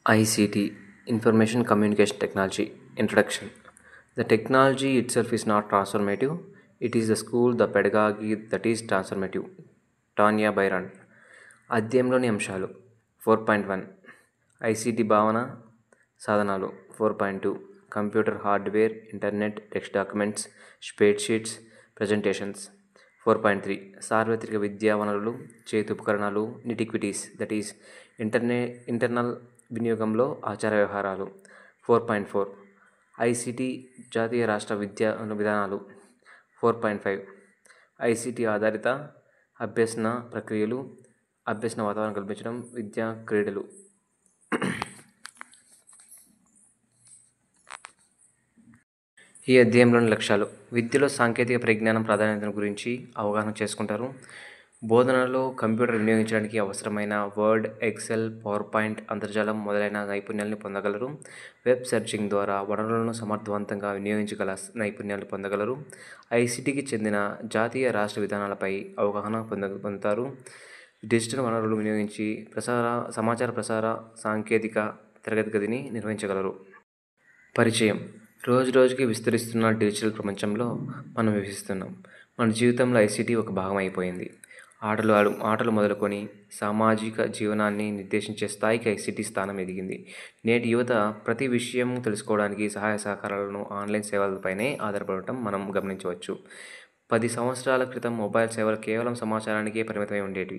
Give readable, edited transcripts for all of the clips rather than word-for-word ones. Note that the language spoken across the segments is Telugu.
ICT, Information Communication Technology, Introduction. The technology itself is not transformative, it is the school, the pedagogy that is transformative. Tanya Byron. అధ్యాయంలోని అంశాలు 4.1 ఐసిటి భావన సాధనాలు 4.2 computer hardware internet text documents spreadsheets presentations 4.3 సార్వత్రిక విద్యా వనరులు చేతి ఉపకరణాలు నిటిక్విటీస్ దట్ ఈస్ ఇంటర్నల్ వినియోగంలో ఆచార వ్యవహారాలు 4.4 ఐసిటి జాతీయ రాష్ట్ర విద్యా విధానాలు 4.5 ఐసిటి ఆధారిత అభ్యసన ప్రక్రియలు అభ్యసన వాతావరణం కల్పించడం విద్యా క్రీడలు. ఈ అధ్యాయంలోని లక్ష్యాలు విద్యలో సాంకేతిక పరిజ్ఞానం ప్రాధాన్యతను గురించి అవగాహన చేసుకుంటారు. బోధనలో కంప్యూటర్ వినియోగించడానికి అవసరమైన వర్డ్, ఎక్సెల్, పవర్ పాయింట్, అంతర్జాలం మొదలైన నైపుణ్యాలను పొందగలరు. వెబ్ సెర్చింగ్ ద్వారా వనరులను సమర్థవంతంగా వినియోగించగల నైపుణ్యాలు పొందగలరు. ఐసిటికి చెందిన జాతీయ రాష్ట్ర విధానాలపై అవగాహన పొందుతారు. డిజిటల్ వనరులు వినియోగించి సమాచార ప్రసార సాంకేతిక తరగతి గదిని నిర్వహించగలరు. పరిచయం రోజురోజుకి విస్తరిస్తున్న డిజిటల్ ప్రపంచంలో మనం నివసిస్తున్నాం. మన జీవితంలో ఐసిటి ఒక భాగం అయిపోయింది. ఆటలు మొదలుకొని సామాజిక జీవనాన్ని నిర్దేశించే స్థాయికి ఐసిటి స్థానం ఎదిగింది. నేటి యువత ప్రతి విషయం తెలుసుకోవడానికి సహాయ సహకారాలను ఆన్లైన్ సేవలపైనే ఆధారపడటం మనం గమనించవచ్చు. 10 సంవత్సరాల క్రితం మొబైల్ సేవలు కేవలం సమాచారానికే పరిమితమై ఉండేవి.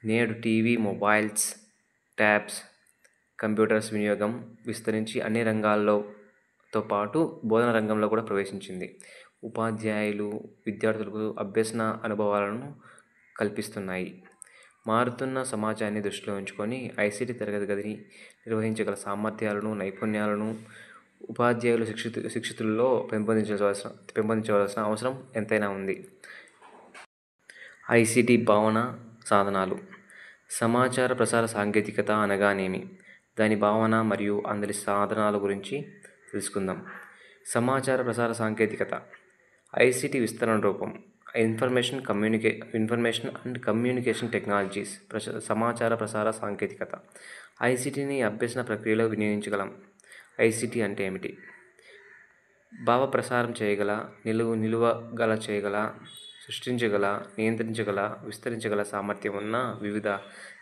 నేడు టీవీ, మొబైల్స్, ట్యాబ్స్, కంప్యూటర్స్ వినియోగం విస్తరించి అన్ని రంగాలతో పాటు బోధన రంగంలో కూడా ప్రవేశించింది. ఉపాధ్యాయులు విద్యార్థులకు అభ్యసన అనుభవాలను కల్పిస్తున్నాయి. మారుతున్న సమాజాన్ని దృష్టిలో ఉంచుకొని ఐసిటి తరగతి గదిని నిర్వహించగల సామర్థ్యాలను, నైపుణ్యాలను ఉపాధ్యాయులు శిక్షితుల్లో పెంపొందించవలసిన అవసరం ఎంతైనా ఉంది. ఐసిటి భావన సాధనాలు సమాచార ప్రసార సాంకేతికత అనగానేమి, దాని భావన మరియు అందరి సాధనాల గురించి తెలుసుకుందాం. సమాచార ప్రసార సాంకేతికత ఐసిటి విస్తరణ రూపం ఇన్ఫర్మేషన్ అండ్ కమ్యూనికేషన్ టెక్నాలజీస్. సమాచార ప్రసార సాంకేతికత ఐసిటిని అభ్యసన ప్రక్రియలో వినియోగించగలం. ఐసిటి అంటే ఏమిటి? భావ ప్రసారం చేయగల, నిలువగల చేయగల, సృష్టించగల, నియంత్రించగల, విస్తరించగల సామర్థ్యం ఉన్న వివిధ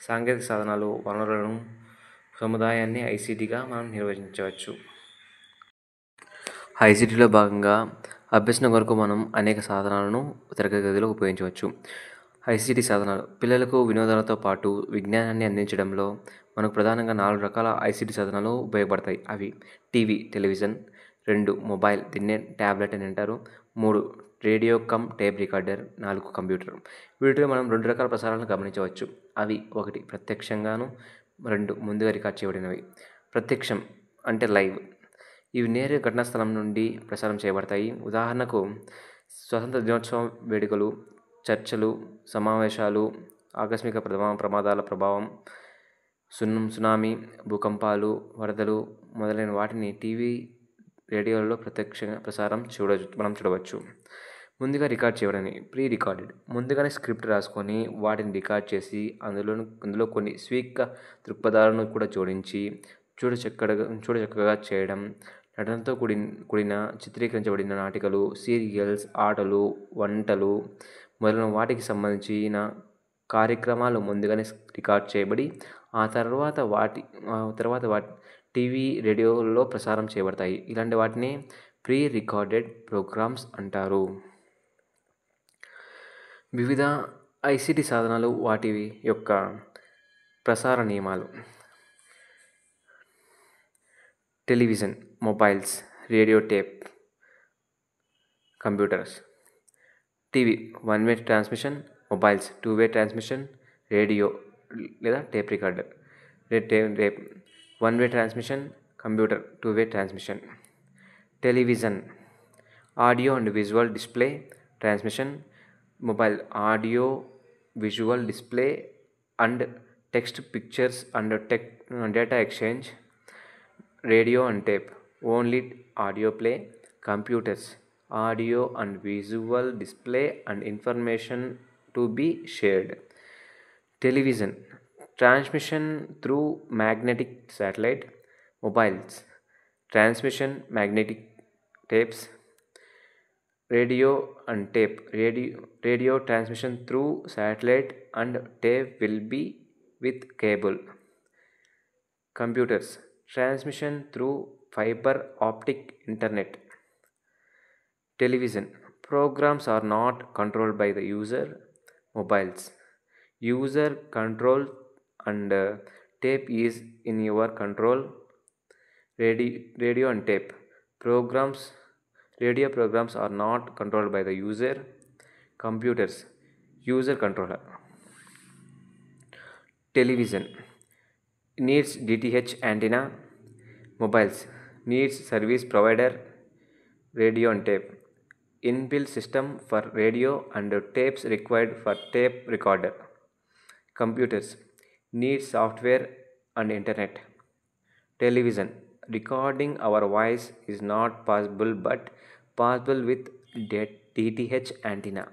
సాంకేతిక సాధనాలు, వనరులను సముదాయాన్ని ఐసిటిగా మనం నిర్వచించవచ్చు. ఐసిటిలో భాగంగా అభ్యసన కొరకు మనం అనేక సాధనాలను తరగతి గదిలో ఉపయోగించవచ్చు. ఐసిటి సాధనాలు పిల్లలకు వినోదాలతో పాటు విజ్ఞానాన్ని అందించడంలో మనకు ప్రధానంగా 4 రకాల ఐసిటి సాధనాలు ఉపయోగపడతాయి. అవి టెలివిజన్, 2 మొబైల్, దీన్నే ట్యాబ్లెట్ అని అంటారు, 3 radio come tape recorder, 4 computer. వీటిలో మనం 2 రకాల ప్రసారాలను గమనించవచ్చు. అవి 1 ప్రత్యక్షంగాను, 2 ముందుగా రికార్డ్ చేయబడినవి. ప్రత్యక్షం అంటే లైవ్. ఇవి నేరుగా ఘటనా స్థలం నుండి ప్రసారం చేయబడతాయి. ఉదాహరణకు స్వాతంత్ర దినోత్సవం వేడుకలు, చర్చలు, సమావేశాలు, ఆకస్మిక ప్రమాదాల ప్రభావం, సునామీ, భూకంపాలు, వరదలు మొదలైన వాటిని టీవీ, రేడియోలలో ప్రత్యక్ష ప్రసారం మనం చూడవచ్చు. ముందుగా రికార్డ్ చేయబడని ప్రీ రికార్డెడ్, ముందుగానే స్క్రిప్ట్ రాసుకొని వాటిని రికార్డ్ చేసి అందులో కొన్ని స్వీయ దృక్పథాలను కూడా జోడించి చూడచక్కగా చేయడం. నటనతో కూడిన చిత్రీకరించబడిన నాటికలు, సీరియల్స్, ఆటలు, వంటలు మొదలైన వాటికి సంబంధించిన కార్యక్రమాలు ముందుగానే రికార్డ్ చేయబడి ఆ తర్వాత వాటి టీవీ, రేడియోలో ప్రసారం చేయబడతాయి. ఇలాంటి వాటిని ప్రీ రికార్డెడ్ ప్రోగ్రామ్స్ అంటారు. వివిధ ఐసిటి సాధనాలు, వాటి యొక్క ప్రసార నియమాలు. Television, mobiles, radio, tape, computers. TV 1 వే ట్రాన్స్మిషన్, మొబైల్స్ 2 వే ట్రాన్స్మిషన్, రేడియో లేదా tape recorder 1 way transmission, computer 2 way transmission. Television audio and visual display transmission, mobile audio visual display and text pictures and data exchange. Radio and tape only audio play. Computers audio and visual display and information to be shared. Television Transmission through magnetic satellite, mobiles, transmission magnetic tapes, radio and tape. Radio transmission through satellite and tape will be with cable. Computers, transmission through fiber optic internet. Television, programs are not controlled by the user. Mobiles, user control and tape is in your control. Radio and tape programs, radio programs are not controlled by the user. Computers, user controller. Television needs DTH antenna. Mobiles needs service provider. Radio and tape, inbuilt system for radio and tapes required for tape recorder. Computers need software and internet. Television, recording our voice is not possible but possible with DTH antenna.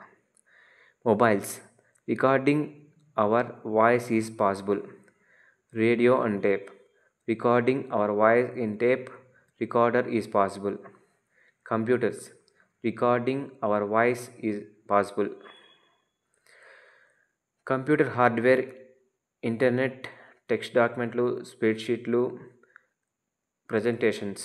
Mobiles, recording our voice is possible. Radio and tape, recording our voice in tape recorder is possible. Computers, recording our voice is possible. Computer hardware, internet, text డాక్యుమెంట్లు, స్ప్రెడ్షీట్లు, ప్రజెంటేషన్స్.